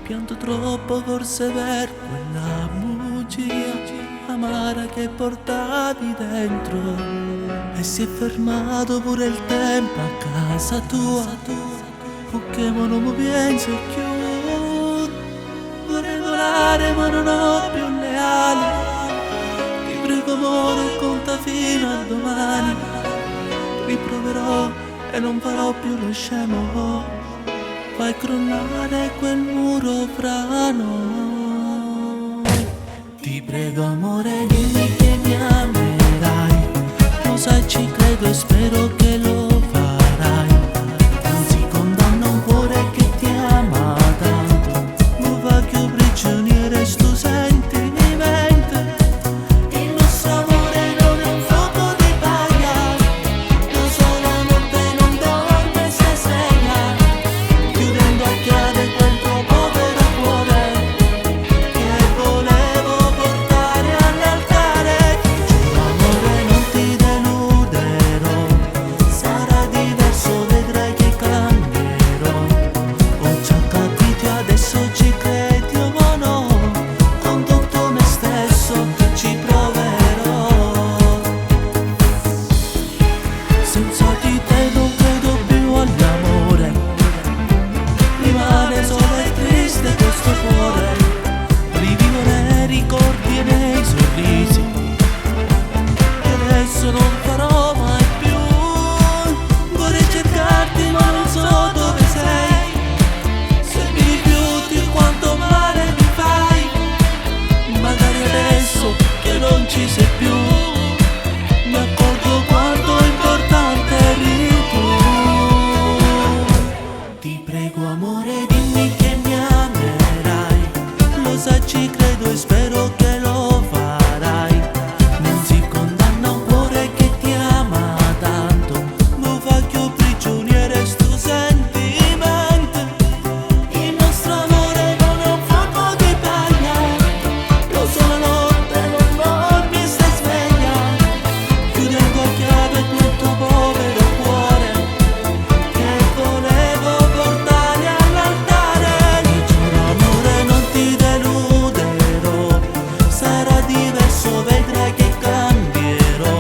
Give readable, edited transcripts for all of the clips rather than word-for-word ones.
pianto troppo forse per quella bugia amara che portavi dentro. E si è fermato pure il tempo a casa tua, perché mo non mi penso più. Vorrei volare ma non ho più le ali. Ti prego amore, conta fino a domani. Riproverò e non farò più lo scemo. Fai crollare quel muro fra noi. Ti prego amore, dimmi che mi amerai. Lo sai, ci credo e spero che lo farai. Non si condanna un cuore che ti ama tanto. Non fa più prigioniere sto sentimento. Il nostro amore non è un fuoco di paglia. Lo so, la notte non dorme se sveglia, chiudendo a chiave quel tuo povero cuore che volevo portare all'altare. Giuro amore non ti deluderò, sarà diverso, vedrai che cambierò. Ho già capito, adesso ci credi o no? Con tutto me stesso ci proverò. Senza di te non credo più all'amore. Rimane solo e triste questo cuore. Rivivo nei ricordi e nei sorrisi che adesso non farò mai più. Vorrei cercarti ma non so dove sei. Se mi rifiuti quanto male mi fai. Magari adesso che non ci sei più mi accorgo quanto importante eri tu. Ti prego amore, dimmi che mi amerai. Lo sai, ci credo e spero che lo farai. Non si condanna un cuore che ti ama tanto. Non fa più prigioniere sto sentimento. Il nostro amore non è un fuoco di paglia. Lo so, la notte non dormi e stai sveglia, chiudendo a chiave quel tuo povero cuore che volevo portare all'altare. Giuro amore non ti deluderò, sarà diverso, vedrai che cambierò.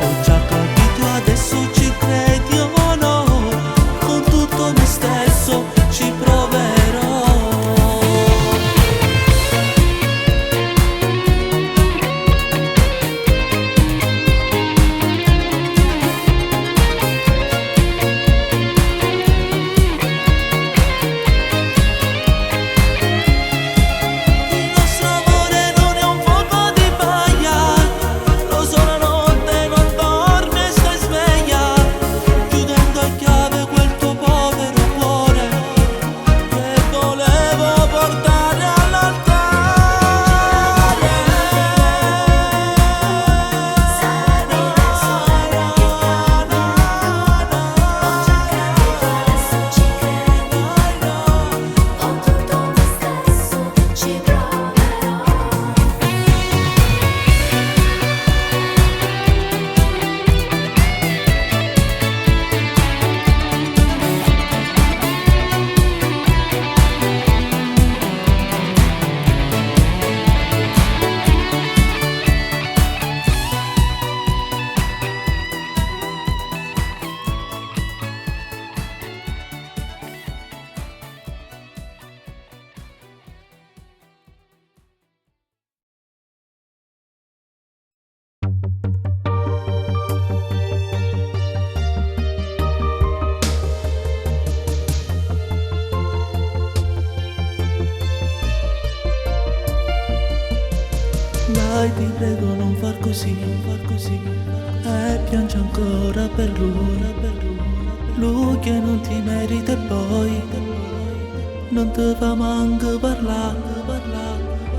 Ho già capito, adesso ci credi o no? Con tutto me stesso ci proverò. Il nostro amore non è un fuoco di paglia. Lo so, la notte non dorme e stai sveglia, chiudendo a chiave quel tuo povero cuore che volevo portare all'altare. Dai, ti prego non far così, non far così. E piange ancora per lui che non ti merita e poi non ti fa manco parlare.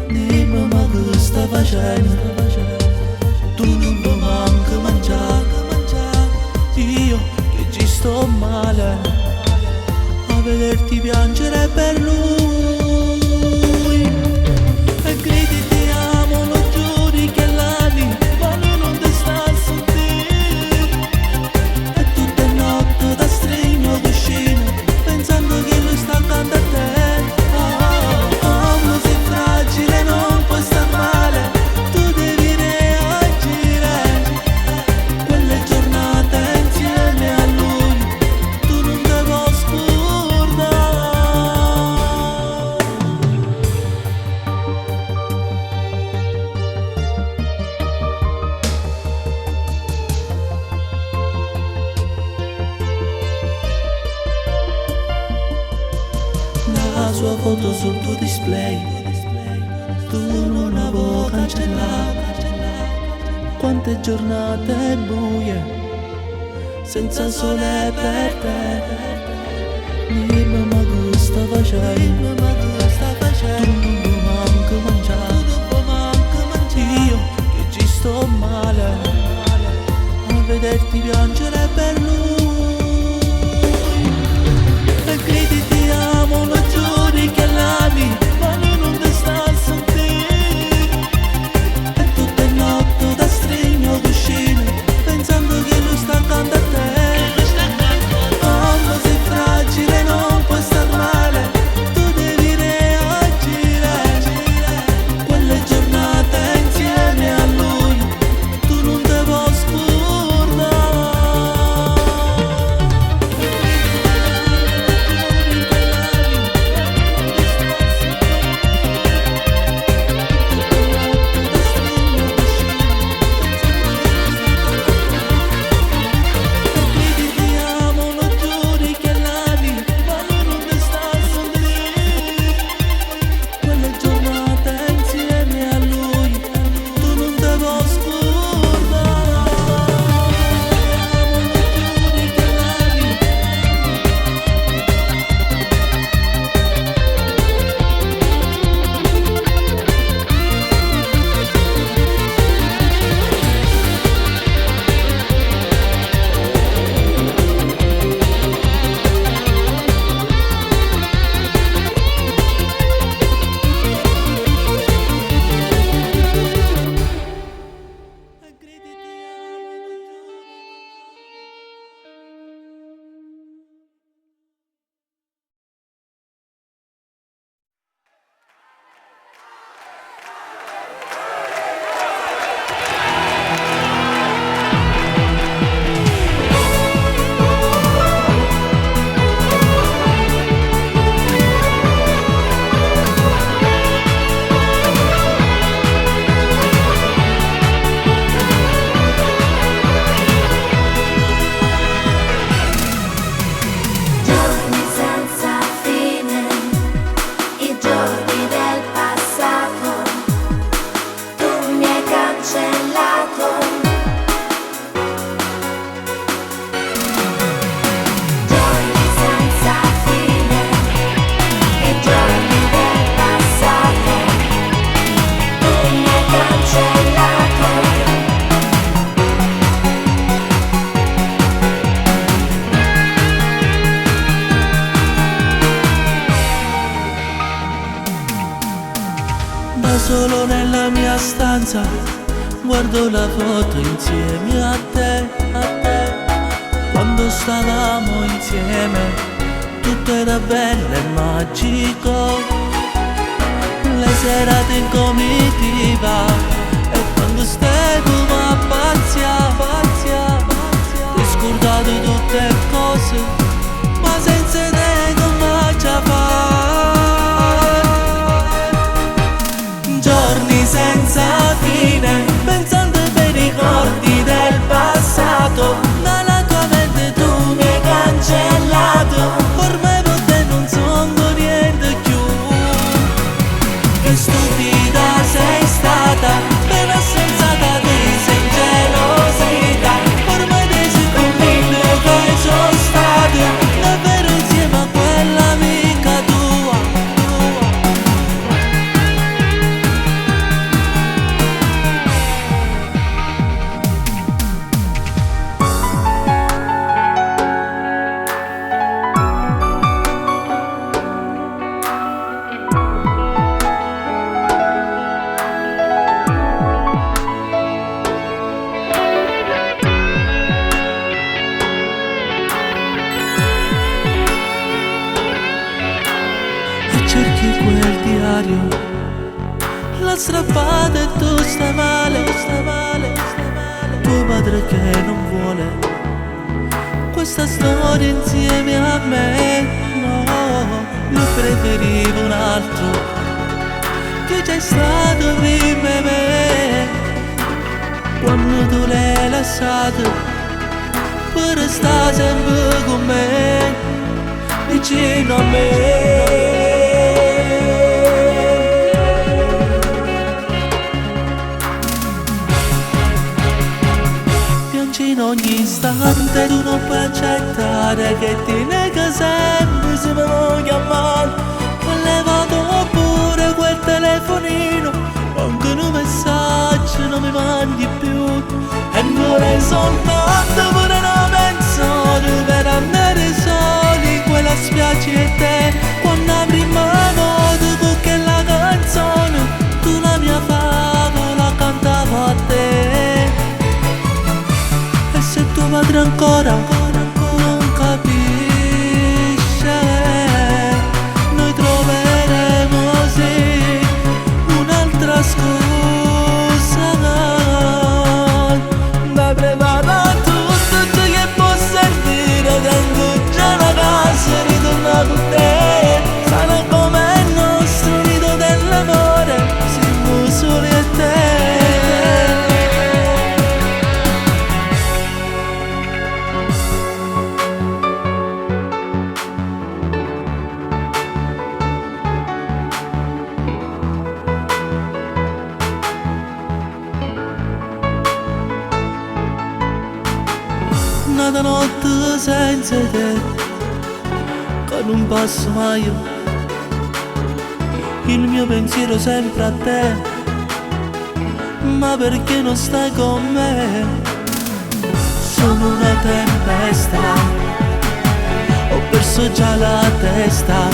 Dimmi ma che sta facendo? Tu non mi manca mangiare. Io che ci sto male a vederti piangere per lui. E gridi ti amo, lo giuri che l'anima ma lui non ti sta a sentire. E tutte notte da stringio cuscino pensando che lui sta accanto a te. tuo display, tu non avevo cancellato. Quante giornate buie, senza sole per te. Dimmi ma cosa facevi, tu non mi manco mangiare. Io che ci sto male a vederti piangere per lui. E gridi ti amo, lo giuri che l'ami, ma lui non ti sta a sentire. E tutte notti da stringo cuscino, pensando che lui sta accanto a te. Quando sei fragile non puoi star male, tu devi reagire. Quelle giornate insieme a lui, tu non te puoi scordare. Gridi ti amo, lo giuri che l'ami, ma lui non ti sta a sentire. Quelle giornate insieme a lui, tu non te puoi scordare. Giorni senza fine, i giorni del passato, tu mi hai cancellato. Giorni senza fine, i giorni del passato, tu mi hai cancellato. Da solo nella mia stanza guardo la foto insieme a te, quando stavamo insieme tutto era bello e magico, le serate in comitiva e quando stai a pazzia, ti hai scordato tutte cose, ma senza te come ci fare. Giorni senza fine, pensando ai ricordi del passato, dalla tua mente tu mi hai cancellato. Ormai per te non sono niente più. Che stupida sei stata, per assenzata di ingelosità. Ormai ti sei convinto che sono stato davvero insieme a quella amica tua. E cerchi quel diario, l'ha strappato e tu stai male. Tuo padre che non vuole questa storia insieme a me, no, lui preferiva un altro che c'è stato prima di me. Quando tu l'hai lasciato per stare sempre con me, vicino a me. vinci in ogni istante. Tu non puoi accettare che ti nega sempre. Se mi vuoi chiamare ho levato pure quel telefonino, anche un messaggio non mi mandi più. E vorrei soltanto pure una canzone per andare soli in quella spiaggia e te. Quando la prima volta con quella canzone tu la mia favola cantavo a te. E se tuo padre ancora non capisce, noi troveremo sì un'altra scusa. Dai, prepara tutto ciò che può servire, tengo già la casa, ritorna con te. Sarà come il nostro nido dell'amore, siamo soli e te. Una notte senza te, che non passo mai, il mio pensiero sempre a te. Ma perché non stai con me? Sono una tempesta, ho perso già la testa.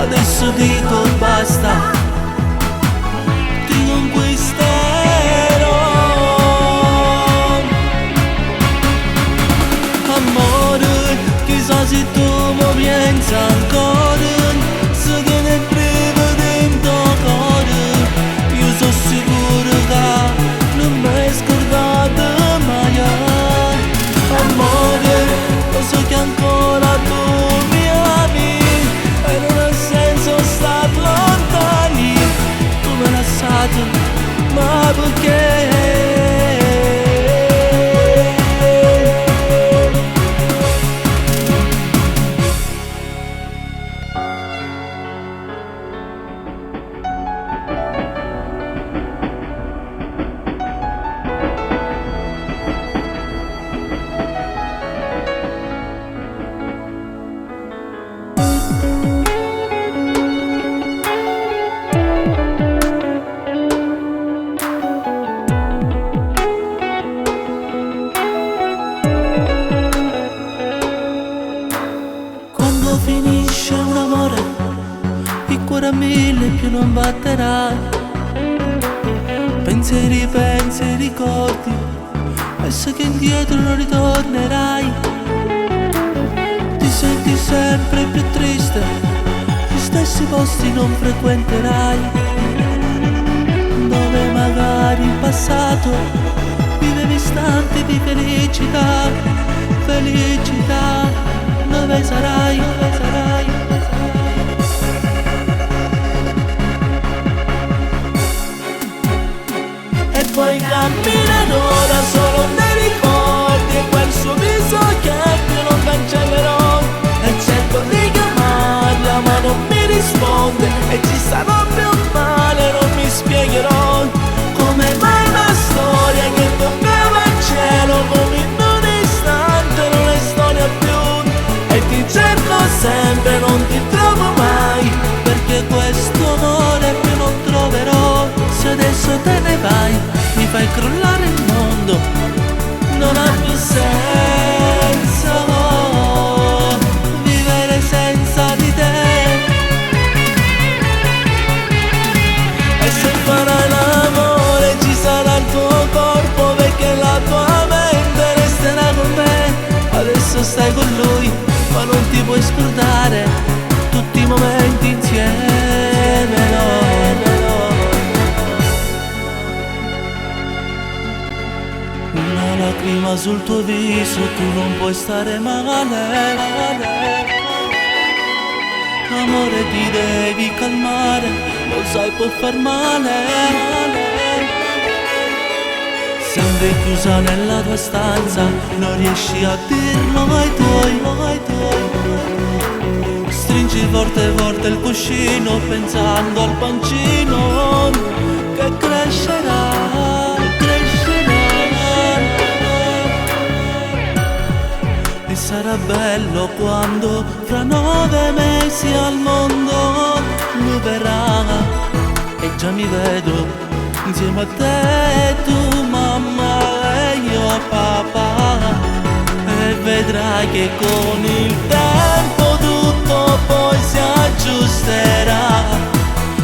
Adesso dico basta, ti conquisterò. Amore, chissà se tu mi pensi ancora, se che nel brivido dentro cuore. Io sono sicuro che non mi hai scordato mai. Amore, lo so che ancora tu mi ami e non ha senso star lontani. Tu mi hai lasciato, ma perché? Finisce un amore, il cuore a mille più non batterà. Pensieri, ricordi, e sai che indietro non ritornerai. Ti senti sempre più triste, gli stessi posti non frequenterai, dove magari in passato vivevi istanti di felicità. Dove sarai? E poi camminano ora solo nei ricordi, e quel suo viso che più non cancellerò. E cerco di chiamarla ma non mi risponde, e ci sarò più male, non mi spiegherò come mai una storia che toccava il cielo come in un istante non è storia più. E ti cerco sempre, non ti trovo mai, perché questo amore più non troverò. Se adesso te ne vai, mi fai crollare il mondo, non ha più senso vivere senza di te. E se farai l'amore ci sarà il tuo corpo, perché la tua mente resterà con me. Adesso stai con lui, ma non ti puoi scordare tutti i momenti insieme, no. Una lacrima sul tuo viso, tu non puoi stare male. Amore, ti devi calmare, lo sai può far male. Sembri chiusa nella tua stanza, non riesci a dirlo ai tuoi. Stringi forte il cuscino, pensando al pancino che crescerà. sarà bello quando fra 9 mesi al mondo lui verrà e già mi vedo insieme a te, tu mamma e io papà, e vedrai che con il tempo tutto poi si aggiusterà,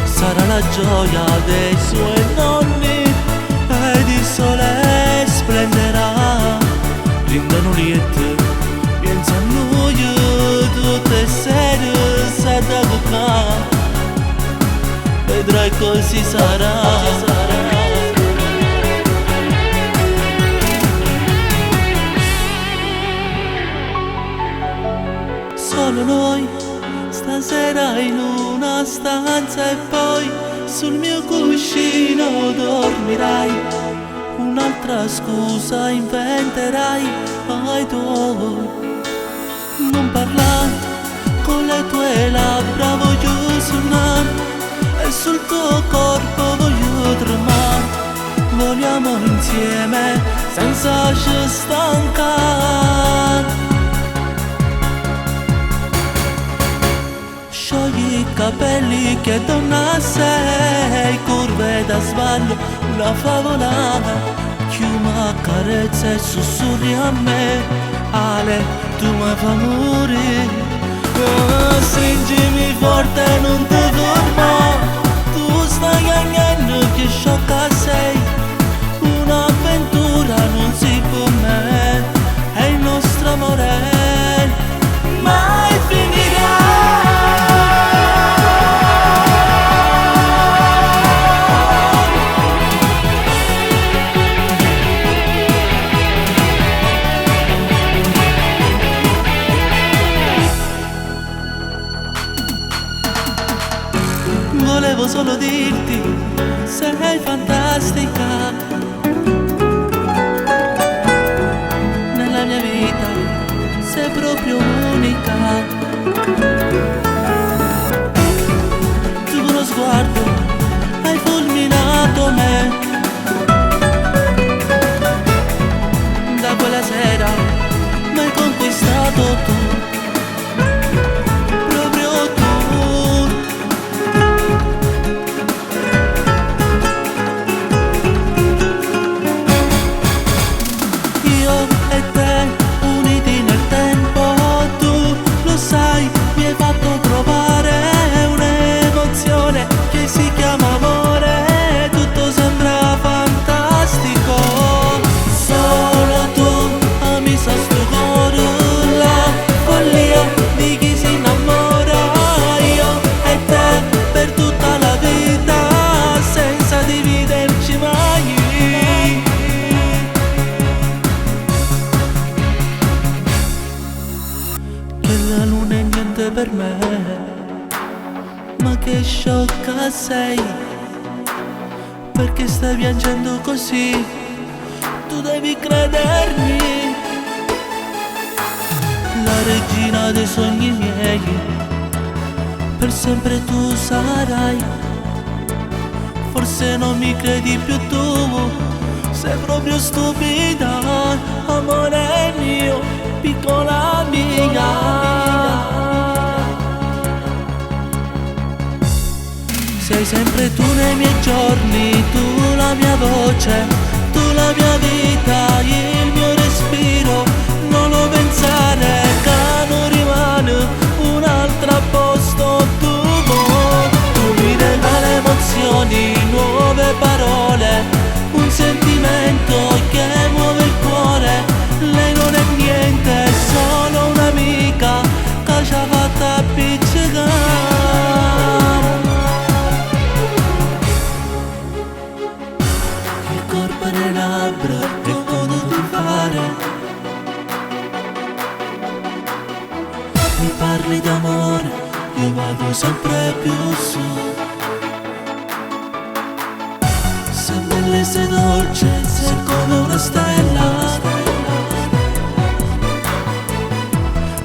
sarà la gioia dei suoi nonni ed il sole splenderà, rindano lieti, pensa a noi tutte sere sa da toccare, vedrai così sarà. Solo noi, stasera in una stanza e poi sul mio cuscino dormirai, un'altra scusa inventerai ai tuoi. Non parlare con le tue labbra voglio suonare e sul tuo corpo voglio tremare, vogliamo insieme senza ci stancare. Sciogli i capelli che donna sei, curve da sballo, una favola, chiuma carezza e sussurri a me, Ale, tu mi fai morire. Stringimi forte, non ti fermo, tu stai cagnando che sciocca sei, un'avventura non si può me, è il nostro amore, mai finirà. Volevo solo dirti, sei fantastica, nella mia vita sei proprio unica. Tu con uno sguardo hai fulminato me, da quella sera mi hai conquistato tu. Per me, ma che sciocca sei, perché stai piangendo così, tu devi credermi, la regina dei sogni miei, per sempre tu sarai, forse non mi credi più tu, sei proprio stupida, amore mio, piccola mia. Sei sempre tu nei miei giorni, tu la mia voce, tu la mia vita, il mio respiro. Non lo pensare che non rimane un'altra a posto tuo. Tu mi regali emozioni, nuove parole, un sentimento che muove il cuore. Lei non è niente, è solo un'amica che ci ha fatto appiccicare. Le labbra che potuto fare, mi parli d'amore, io vado sempre più su. Sei bella e sei dolce, sei come una stella,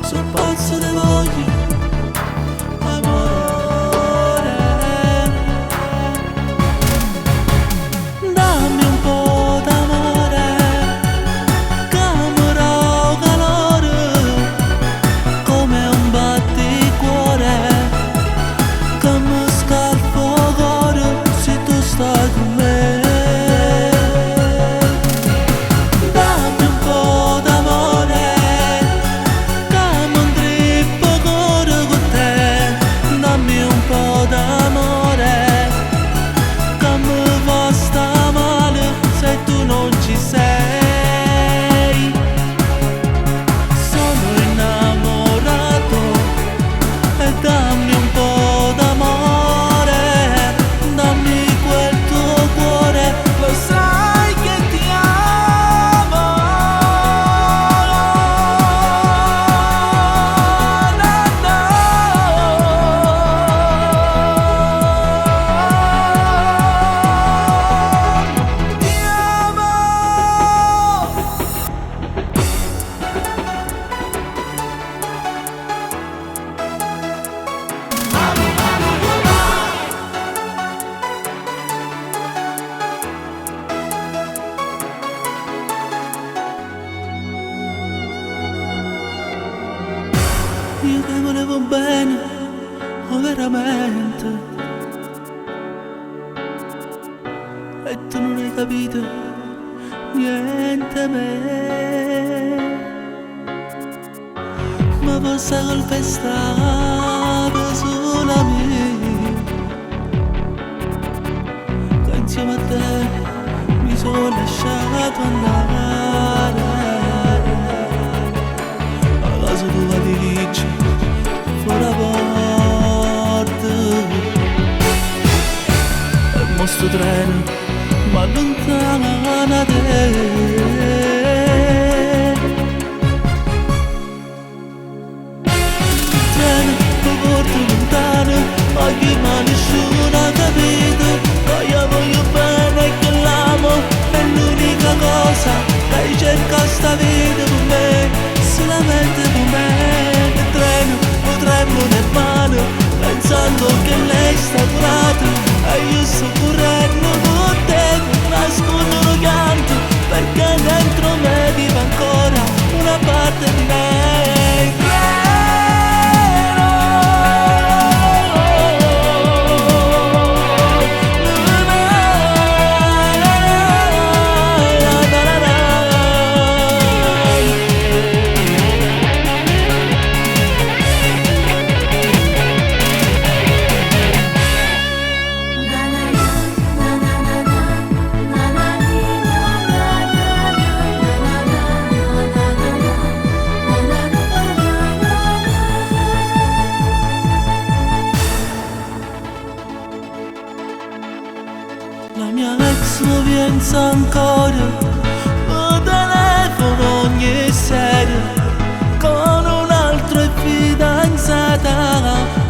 sono pazzo di voglia, amore. Dammi un po' d'amore, camera calore, bene, oh veramente. E tu non hai capito niente a me. Ma questa colpa è stata solo mia, che insieme a te mi sono lasciato andare. A casa tu valigia fuori la porta e mo sto treno ma lontana da te. Treno mi porta lontano, ma chi ma nessuno ha capito. Ma io voglio bene che l'amo è l'unica cosa che cerca sta vita per me, solamente per me. Il treno potremmo nel mano, pensando che lei sta curata e io sto correndo con te, nascondo lo canto perché dentro me vive ancora una parte di lei. La mia ex mi pensa ancora, mi telefono ogni sera, con un altro è fidanzata,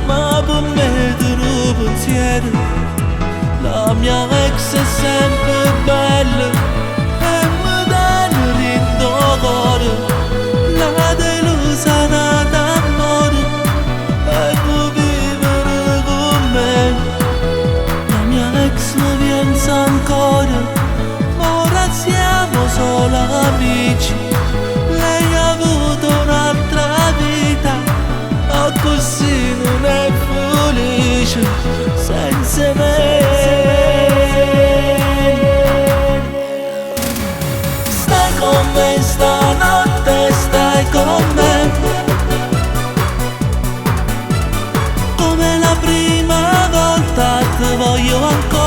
ma per me tu non pensiero. La mia ex è sempre bella e mi dà il rindo cuore, la delusa d'amore e può vivere con me. Ex mi pensa ancora, ma ora siamo solo amici. Lei ha avuto un'altra vita, ma così non è felice senza me. Stai con me stanotte, stai con me, come la prima volta ti voglio ancora.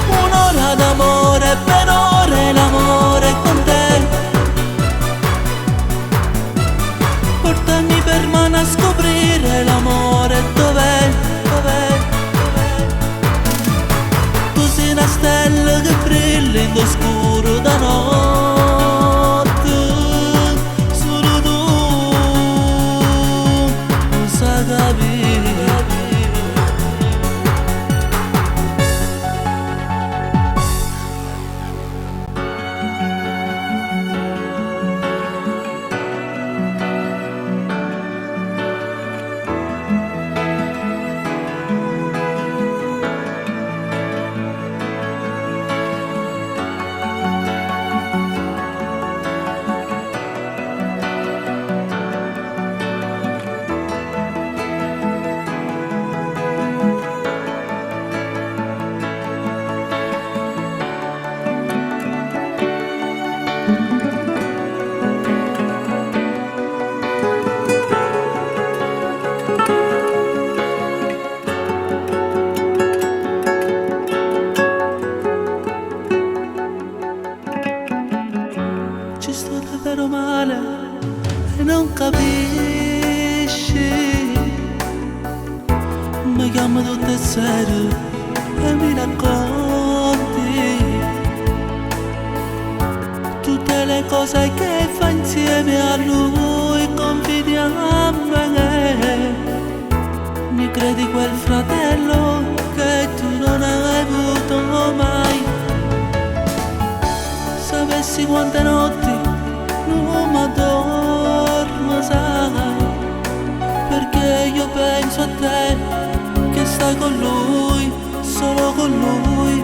Un'ora d'amore per ore l'amore con te. Portami per mano a scoprire l'amore dov'è, dov'è, dov'è. Tu sei una stella che brilla in oscuro da notte, solo tu lo sai capire. Ci sto davvero male e non capisci. Mi chiamo tutte serie e mi racconti tutte le cose che fa insieme a lui. Confidiamo bene, mi credi quel fratello che tu non hai avuto mai. Sapessi quante notti non mi dormo, sai, perché io penso a te, che stai con lui, solo con lui.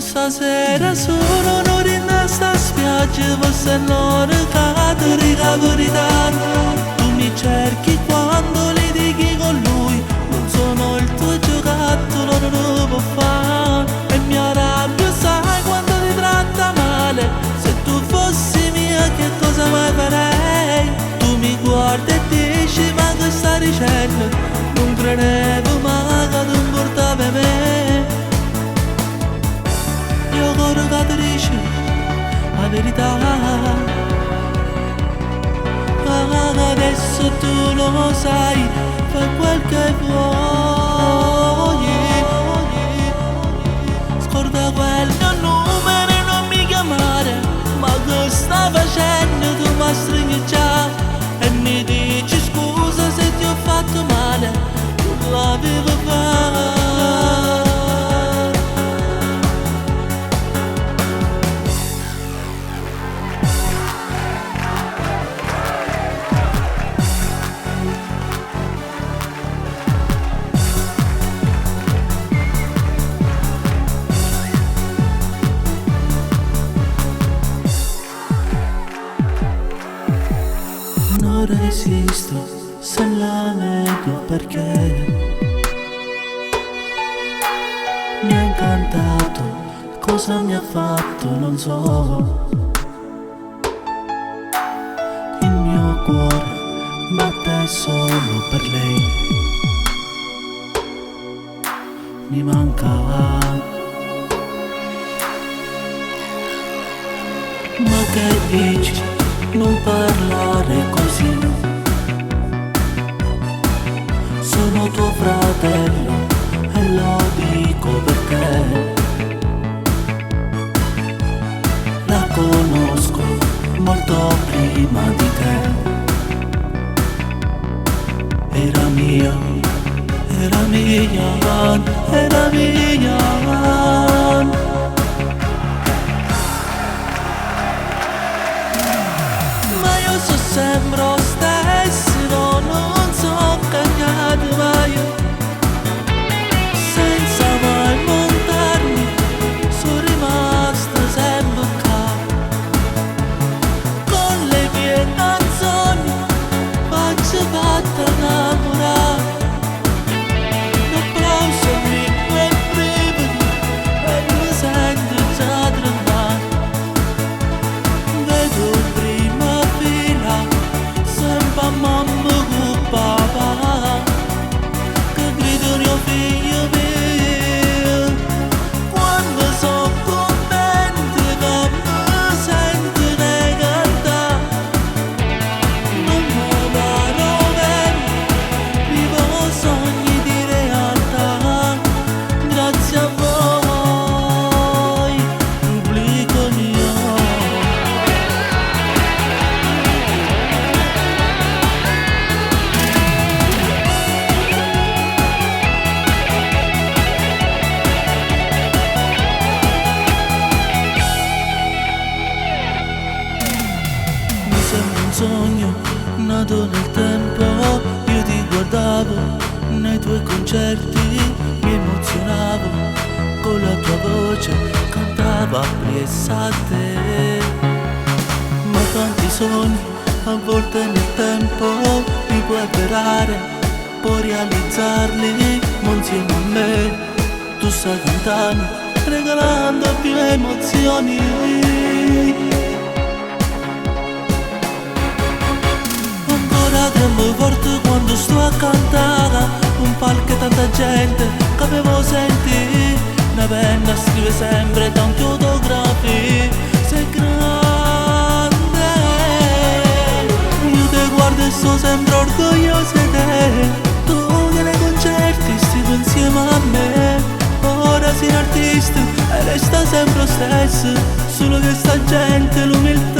Stasera sono un'ora in sta spiaggia, forse non ricado, verità. Tu mi cerchi quando litighi con lui, non sono il tuo giocattolo, non lo può fare. E mi arrabbio, sai quando ti tratta male. Se tu fossi mia che cosa mai farei? Tu mi guardi e dici ma che stai dicendo? Non credevo mai che tu portavi me. Io corro che ti dice la verità. Adesso tu lo sai, fai quel che vuoi. Scorda quel mio numero e non mi chiamare. Ma che stai facendo? Tu mi stringi già e mi dici scusa se ti ho fatto male. Non l'avevo fatto. Non resisto se la vedo perché mi ha incantato, cosa mi ha fatto non so. Il mio cuore batte solo per lei, mi manca. Ma che dici? Non parlare così, sono tuo fratello e lo dico perché la conosco molto prima di te. Era mia, era mia, era mia. Sembro stesso, non so cambiato mai, senza mai montarmi, sono rimasto sempre qua. Con le mie canzoni faccio fatta innamorare. Un applauso mi quel brividi e mi sento già tremare. Vedo prima fila sempre mamma con papà che gridano figlio mio. Quando sono contenti che mi sentono cantare, non mi paro bene, vivo sogni di realtà. Grazie a voi, pubblico mio. Sembra un sogno nato nel tempo, io ti guardavo nei tuoi concerti, mi emozionavo con la tua voce, cantava te. Ma tanti sogni a volte nel tempo mi puoi avverare, puoi realizzarli, ma insieme a me tu stai cantando, regalando più emozioni. Trembo forte quando sto a cantare, un palco e tanta gente che avevo sentito. Una penna scrive sempre tanti autografi, sei grande. Io ti guardo e sto sempre orgoglioso di te. Tu che nei concerti stai insieme a me. Ora sei un artista e resta sempre lo stesso, solo che sta gente l'umiltà